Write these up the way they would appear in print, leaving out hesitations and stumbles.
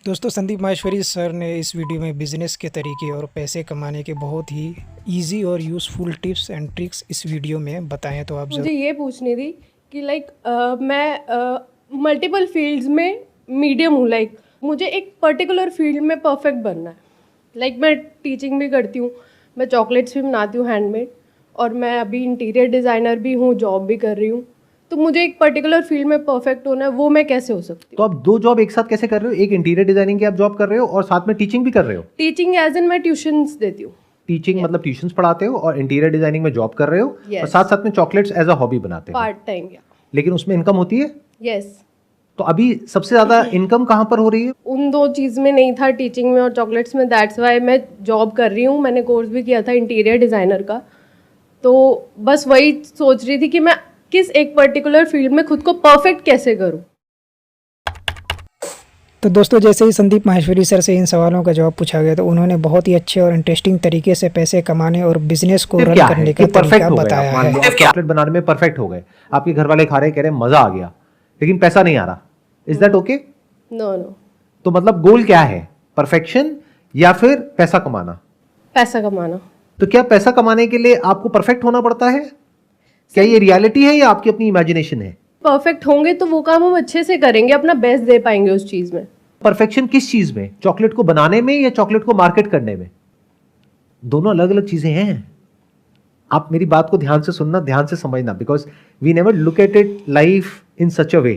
दोस्तों संदीप माहेश्वरी सर ने इस वीडियो में बिजनेस के तरीके और पैसे कमाने के बहुत ही इजी और यूज़फुल टिप्स एंड ट्रिक्स इस वीडियो में बताएं, तो आप मुझे ये पूछनी थी कि मैं मल्टीपल फील्ड्स में मीडियम हूँ। मुझे एक पर्टिकुलर फील्ड में परफेक्ट बनना है। मैं टीचिंग भी करती हूँ, मैं चॉकलेट्स भी बनाती हूँ हैंडमेड, और मैं अभी इंटीरियर डिज़ाइनर भी हूँ, जॉब भी कर रही हूँ। तो मुझे एक पर्टिकुलर फील्ड में परफेक्ट होना है, वो मैं कैसे हो सकती तो हूँ? आप दो जॉब एक साथ कैसे कर रहे हो? एक इंटीरियर डिजाइनिंग की आप जॉब कर रहे हो और साथ में टीचिंग भी कर रहे हो। टीचिंग एज इन मैं ट्यूशंस देती हूँ। टीचिंग मतलब ट्यूशंस पढ़ाते हो और इंटीरियर डिजाइनिंग में जॉब कर रहे हो Yes. और साथ साथ में चॉकलेट्स एज अ हॉबी बनाते हो। पार्ट टाइम या लेकिन उसमें इनकम होती है। यस। तो अभी सबसे ज्यादा इनकम कहाँ पर हो रही है? उन दो चीज़ में नहीं था, टीचिंग में और चॉकलेट्स में। दैट्स वाई मैं जॉब कर रही हूँ। मैंने कोर्स भी किया था इंटीरियर डिज़ाइनर का। तो बस वही सोच रही थी कि मैं किस एक पर्टिकुलर फील्ड में खुद को परफेक्ट कैसे करूँ। तो दोस्तों जैसे ही संदीप माहेश्वरी सर से इन सवालों का जवाब पूछा गया तो उन्होंने बहुत ही अच्छे और इंटरेस्टिंग तरीके से पैसे कमाने और बिजनेस को रन करने का तरीका बताया है। चॉकलेट बनाने में परफेक्ट हो गए, आपके घर वाले खा रहे, कह रहे मजा आ गया, लेकिन पैसा नहीं आ रहा। Is that okay? No no. तो मतलब गोल क्या है, परफेक्शन या फिर पैसा कमाना? पैसा कमाना। तो क्या पैसा कमाने के लिए आपको परफेक्ट होना पड़ता है? क्या ये रियलिटी है या आपकी अपनी इमेजिनेशन है? परफेक्ट होंगे तो वो काम हम अच्छे से करेंगे, अपना बेस्ट दे पाएंगे उस चीज़ में। परफेक्शन किस चीज में? चॉकलेट को बनाने में या चॉकलेट को मार्केट करने में? दोनों अलग अलग चीजें हैं। आप मेरी बात को ध्यान से सुनना, ध्यान से समझना, because we never look at it life in such a way.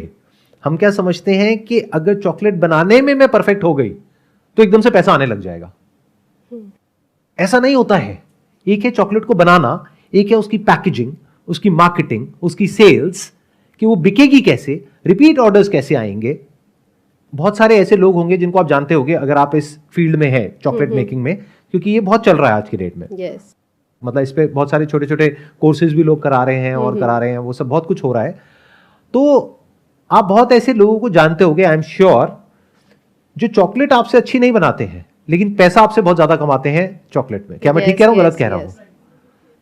हम क्या समझते हैं कि अगर चॉकलेट बनाने में मैं परफेक्ट हो गई तो एकदम से पैसा आने लग जाएगा। ऐसा नहीं होता है। एक है चॉकलेट को बनाना, एक है उसकी पैकेजिंग, उसकी मार्केटिंग, उसकी सेल्स, कि वो बिकेगी कैसे, रिपीट ऑर्डर्स कैसे आएंगे। बहुत सारे ऐसे लोग होंगे जिनको आप जानते होंगे अगर आप इस फील्ड में हैं, चॉकलेट मेकिंग में, क्योंकि ये बहुत चल रहा है आज की डेट में। यस। मतलब इस पे बहुत सारे छोटे छोटे कोर्सेज भी लोग करा रहे हैं और करा रहे हैं, वो सब बहुत कुछ हो रहा है। तो आप बहुत ऐसे लोगों को जानते होंगे, आई एम श्योर, जो चॉकलेट आपसे अच्छी नहीं बनाते हैं लेकिन पैसा आपसे बहुत ज्यादा कमाते हैं चॉकलेट में। क्या मैं ठीक कह रहा हूं, गलत कह रहा हूं?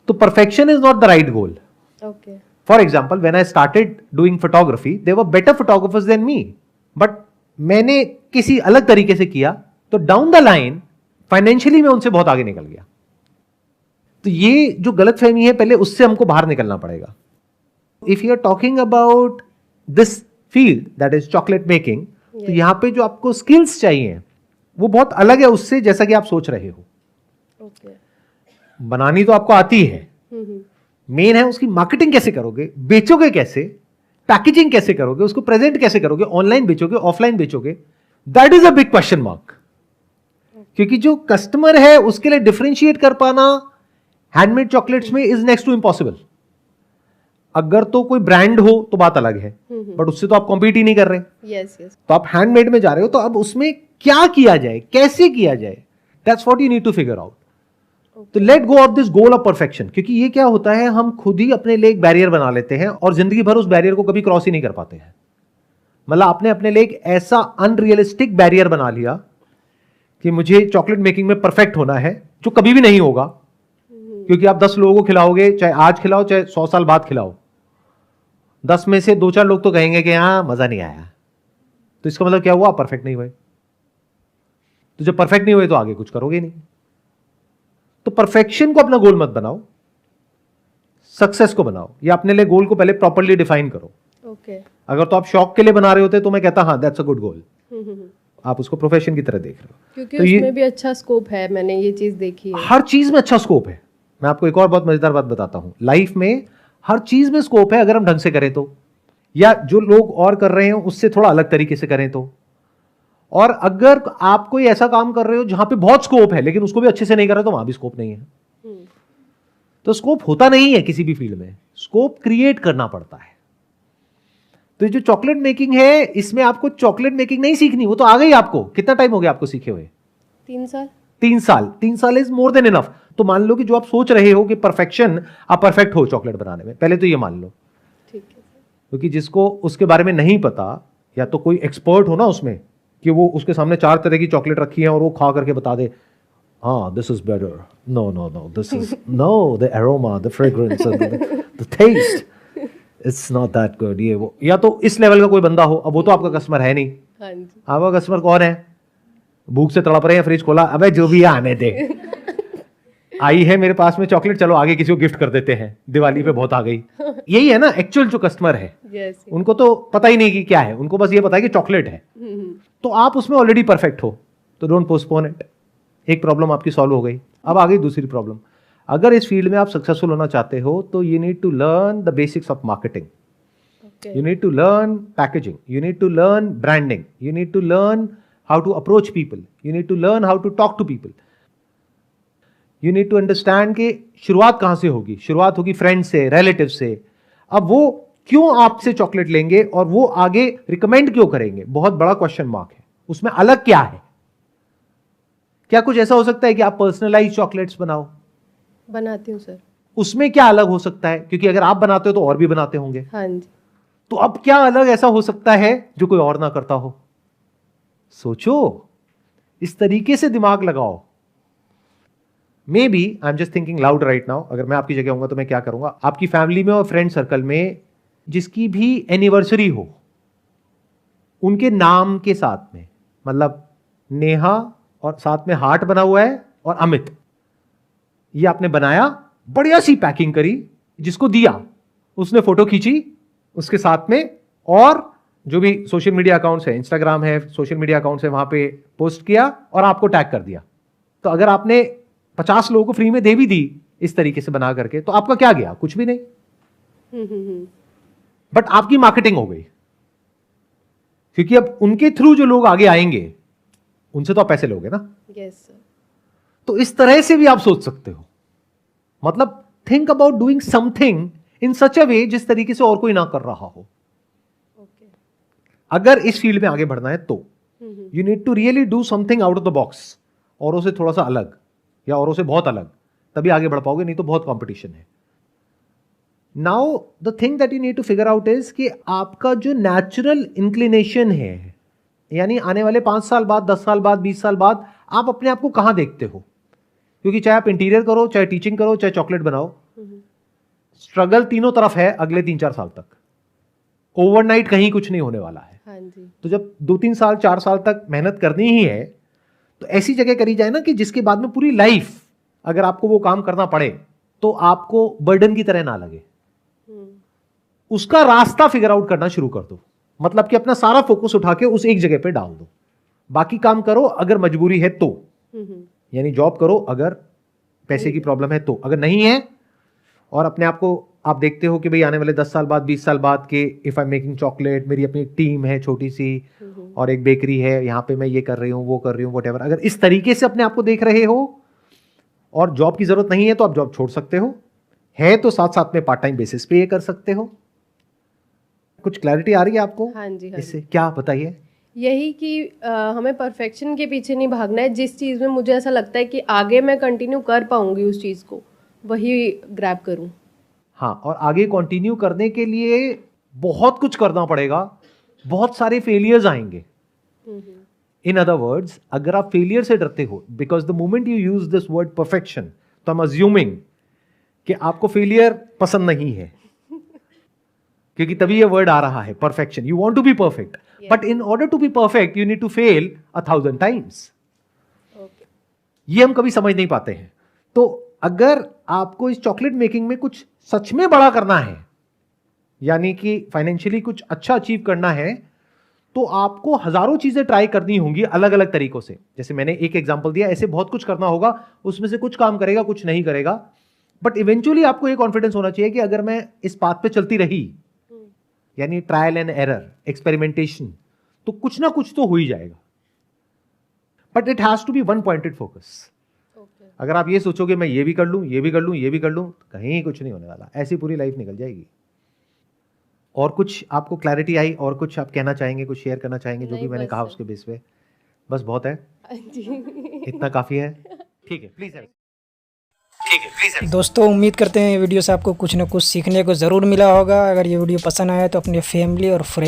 तो perfection is not the right goal. Okay. For example, when I started doing photography, there were better photographers than me, but मैंने किसी अलग तरीके से किया तो डाउन द लाइन फाइनेंशियली मैं उनसे बहुत आगे निकल गया। तो ये जो गलतफहमी है, पहले उससे हमको बाहर निकलना पड़ेगा। If you are talking about this field that is chocolate making, तो यहां पे जो आपको स्किल्स चाहिए वो बहुत अलग है उससे जैसा कि आप सोच रहे हो। ओके। बनानी तो आपको आती है, मेन है उसकी मार्केटिंग कैसे करोगे, बेचोगे कैसे, पैकेजिंग कैसे करोगे, उसको प्रेजेंट कैसे करोगे, ऑनलाइन बेचोगे, ऑफलाइन बेचोगे, that is a big question mark. क्योंकि जो कस्टमर है उसके लिए डिफरेंशिएट कर पाना हैंडमेड चॉकलेट्स में इज नेक्स्ट टू इम्पॉसिबल। अगर तो कोई ब्रांड हो तो बात अलग है, बट उससे तो आप कॉम्पीट ही नहीं कर रहे। Yes yes. तो आप हैंडमेड में जा रहे हो, तो अब उसमें क्या किया जाए, कैसे किया जाए, that's what you need to figure out. तो let go of this goal of perfection, क्योंकि ये क्या होता है, हम खुद ही अपने लिए एक बैरियर बना लेते हैं और जिंदगी भर उस बैरियर को कभी क्रॉस ही नहीं कर पाते हैं। मतलब आपने अपने लिए एक ऐसा अनरियलिस्टिक बैरियर बना लिया कि मुझे चॉकलेट मेकिंग में परफेक्ट होना है, जो कभी भी नहीं होगा। क्योंकि आप 10 लोगों को खिलाओगे, चाहे आज खिलाओ चाहे 100 साल बाद खिलाओ, 10 में से 2-4 लोग तो कहेंगे कि हाँ मजा नहीं आया। तो इसका मतलब क्या हुआ, आप परफेक्ट नहीं हुए। तो जब परफेक्ट नहीं हुए तो आगे कुछ करोगे नहीं। तो परफेक्शन को अपना गोल मत बनाओ, सक्सेस को बनाओ, या अपने लिए गोल को पहले प्रॉपर्ली डिफाइन करो। ओके। अगर तो आप शौक के लिए बना रहे होते तो मैं कहता हाँ दैट्स अ गुड गोल। आप उसको प्रोफेशन की तरह देख रहे हो, क्योंकि तो उसमें भी अच्छा स्कोप है, मैंने ये चीज देखी है। हर चीज में अच्छा स्कोप है। मैं आपको एक और बहुत मजेदार बात बताता हूं, लाइफ में हर चीज में स्कोप है अगर हम ढंग से करें तो, या जो लोग और कर रहे हैं उससे थोड़ा अलग तरीके से करें तो। और अगर आप कोई ऐसा काम कर रहे हो जहां पे बहुत स्कोप है लेकिन उसको भी अच्छे से नहीं कर रहे तो वहां भी स्कोप नहीं है। तो स्कोप होता नहीं है किसी भी फील्ड में, स्कोप क्रिएट करना पड़ता है। तो जो चॉकलेट मेकिंग है, इसमें आपको चॉकलेट मेकिंग नहीं सीखनी, वो तो आ गई आपको। कितना टाइम हो गया आपको सीखे हुए? 3 साल। 3 साल। 3 साल इज मोर देन इनफ। तो मान लो कि जो आप सोच रहे हो कि परफेक्शन, आप परफेक्ट हो चॉकलेट बनाने में, पहले तो ये मान लो। ठीक है। क्योंकि जिसको उसके बारे में नहीं पता, या तो कोई एक्सपर्ट हो ना उसमें, कि वो उसके सामने 4 तरह की चॉकलेट रखी है और वो खा करके बता दे हाँ this is better, no no no this is no, the aroma, the fragrance, the taste, it's not that good, ये वो। या तो इस लेवल का कोई बंदा हो, अब वो तो आपका कस्टमर है नहीं। हाँ जी। आपका कस्टमर कौन है? भूख से तड़प रहे हैं, फ्रिज खोला, अबे जो भी है आने दे। आई है मेरे पास में चॉकलेट, चलो आगे किसी को गिफ्ट कर देते हैं, दिवाली पे बहुत आ गई। यही है ना एक्चुअल जो कस्टमर है। yes. उनको तो पता ही नहीं कि क्या है, उनको बस ये पता है कि चॉकलेट है। तो आप उसमें ऑलरेडी परफेक्ट हो, तो डोंट पोस्टपोन इट। एक प्रॉब्लम आपकी सॉल्व हो गई। अब आ गई दूसरी प्रॉब्लम। अगर इस फील्ड में आप सक्सेसफुल होना चाहते हो तो you need to learn the basics of marketing, Okay. you need to learn packaging, you need to learn branding, you need to learn how to approach people, you need to learn how to talk to people, you need to understand कि शुरुआत कहां से होगी। शुरुआत होगी friend से, relative से। अब वो क्यों आपसे चॉकलेट लेंगे और वो आगे रिकमेंड क्यों करेंगे, बहुत बड़ा क्वेश्चन मार्क है। उसमें अलग क्या है? क्या कुछ ऐसा हो सकता है कि आप पर्सनलाइज चॉकलेट्स बनाओ? बनाती हूँ सर। उसमें क्या अलग हो सकता है? क्योंकि अगर आप बनाते हो तो और भी बनाते होंगे। हाँ जी। तो अब क्या अलग ऐसा हो सकता है जो कोई और ना करता हो? सोचो, इस तरीके से दिमाग लगाओ। Maybe I am just thinking loud right now. अगर मैं आपकी जगह होऊंगा तो मैं क्या करूंगा? आपकी फैमिली में और फ्रेंड सर्कल में जिसकी भी एनिवर्सरी हो, उनके नाम के साथ में, मतलब नेहा और साथ में हार्ट बना हुआ है और अमित, ये आपने बनाया, बढ़िया सी पैकिंग करी, जिसको दिया उसने फोटो खींची उसके साथ में, और जो भी सोशल मीडिया अकाउंट्स है, इंस्टाग्राम है, सोशल मीडिया अकाउंट्स है, वहां पे पोस्ट किया और आपको टैग कर दिया। तो अगर आपने 50 लोगों को फ्री में दे भी दी इस तरीके से बना करके, तो आपका क्या गया? कुछ भी नहीं। बट आपकी मार्केटिंग हो गई, क्योंकि अब उनके थ्रू जो लोग आगे आएंगे उनसे तो आप पैसे लोगे ना। Yes sir. तो इस तरह से भी आप सोच सकते हो। मतलब think about doing something in such a way जिस तरीके से और कोई ना कर रहा हो। ओके। अगर इस फील्ड में आगे बढ़ना है तो you need to really do something out of the box, औरों से थोड़ा सा अलग या औरों से बहुत अलग, तभी आगे बढ़ पाओगे, नहीं तो बहुत कंपटीशन है। Now the thing that you need to figure out is कि आपका जो नेचुरल इंक्लिनेशन है, यानी आने वाले 5 साल बाद, 10 साल बाद, 20 साल बाद आप अपने आप को कहां देखते हो? क्योंकि चाहे आप इंटीरियर करो, चाहे टीचिंग करो, चाहे चॉकलेट बनाओ, स्ट्रगल तीनों तरफ है अगले 3-4 साल तक। ओवरनाइट कहीं कुछ नहीं होने वाला है। हाँ जी। तो जब 2-3 साल 4 साल तक मेहनत करनी ही है, तो ऐसी जगह करी जाए ना कि जिसके बाद में पूरी लाइफ अगर आपको वो काम करना पड़े तो आपको बर्डन की तरह ना लगे। उसका रास्ता फिगर आउट करना शुरू कर दो। मतलब कि अपना सारा फोकस उठा के उस एक जगह पे डाल दो। बाकी काम करो अगर मजबूरी है तो, यानी जॉब करो अगर पैसे की प्रॉब्लम है तो, अगर नहीं है और अपने आप को आप देखते हो कि भाई आने वाले 10 साल बाद, 20 साल बाद के if I am making chocolate, मेरी अपनी एक टीम है छोटी सी और एक बेकरी है, यहाँ पे मैं ये कर रही हूँ, वो कर रही हूँ, व्हाटएवर, अगर इस तरीके से अपने आप को देख रहे हो और जॉब की जरूरत नहीं है तो आप जॉब छोड़ सकते हो, है तो साथ साथ में पार्ट टाइम बेसिस पे ये कर सकते हो। कुछ क्लैरिटी आ रही है आपको? हाँ जी। हाँ इससे क्या बताइए? यही कि हमें परफेक्शन के पीछे नहीं भागना है। जिस चीज़ में मुझे ऐसा लगता है कि आगे मैं कंटिन्यू कर पाऊंगी उस चीज़ को, वही ग्रैब करूं। हाँ, और आगे कंटिन्यू करने के लिए बहुत कुछ करना पड़ेगा, बहुत सारे फेलियर्स आएंगे। इन अदर वर्ड्स, अगर आप फेलियर से डरते हो, because the moment you use this word perfection, तो आई एम अज्यूमिंग कि आपको फेलियर पसंद नहीं है, क्योंकि तभी ये वर्ड आ रहा है perfection. You want to be perfect, but in order to be perfect you need to fail 1000 times. ये हम कभी समझ नहीं पाते हैं। तो अगर आपको इस चॉकलेट मेकिंग में कुछ सच में बड़ा करना है, यानी कि फाइनेंशियली कुछ अच्छा अचीव करना है, तो आपको हजारों चीजें ट्राई करनी होंगी अलग अलग तरीकों से। जैसे मैंने एक एग्जांपल दिया, ऐसे बहुत कुछ करना होगा, उसमें से कुछ काम करेगा, कुछ नहीं करेगा, बट इवेंचुअली आपको ये कॉन्फिडेंस होना चाहिए कि अगर मैं इस पाथ पे चलती रही, यानी ट्रायल एंड एरर, एक्सपेरिमेंटेशन, तो कुछ ना कुछ तो हो ही जाएगा। But it has to be one pointed focus. अगर आप ये सोचोगे मैं ये भी कर लूं, ये भी कर लूं, ये भी कर लूं, तो कहीं कुछ नहीं होने वाला, ऐसी पूरी लाइफ निकल जाएगी। और कुछ आपको क्लैरिटी आई, और कुछ आप कहना चाहेंगे, कुछ शेयर करना चाहेंगे? जो भी मैंने कहा उसके बेस पे बस बहुत है, इतना काफी है। ठीक है, प्लीज। दोस्तों, उम्मीद करते हैं ये वीडियो से आपको कुछ ना कुछ सीखने को ज़रूर मिला होगा। अगर ये वीडियो पसंद आया तो अपने फैमिली और फ्रेंड